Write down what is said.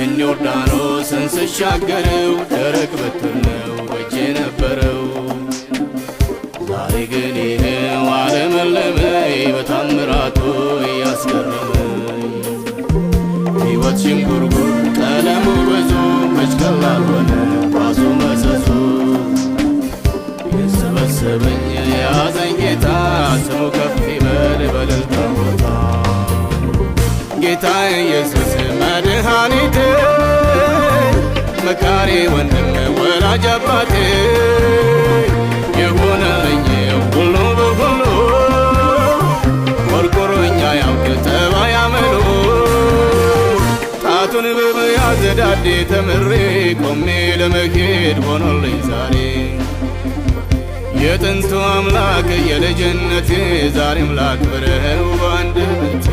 ይህን ዮርዳኖስን ስሻገረው ደረቅ በትር ነው በእጄ ነበረው። ዛሬ ግን ይኸው አለመለመኝ በታምራቱ እያስገረመኝ። ሕይወት ሽንጉርጉር ቀለሙ ብዙ መች ቀላል ሆነ ኳሱ መሰሱ። የሰበሰበኝ የያዘኝ ጌታ ስሙ ከፍ ይበል በእልልታ ቦታ። ጌታዬ ኢየሱስ መድኃኒቴ መካሪ ወንድም ወላጅ አባቴ የሆነልኝ ሁሉ በሁሉ ቆርቆሮኛ ያውቅ ጠባይ አመሉ። ጣቱን በመያዝ ዳዴ ተምሬ ቆሜ ለመሄድ ሆኖልኝ ዛሬ። የጥንቱ አምላክ የልጅነቴ ዛሬም ላክብረው በአንደበቴ።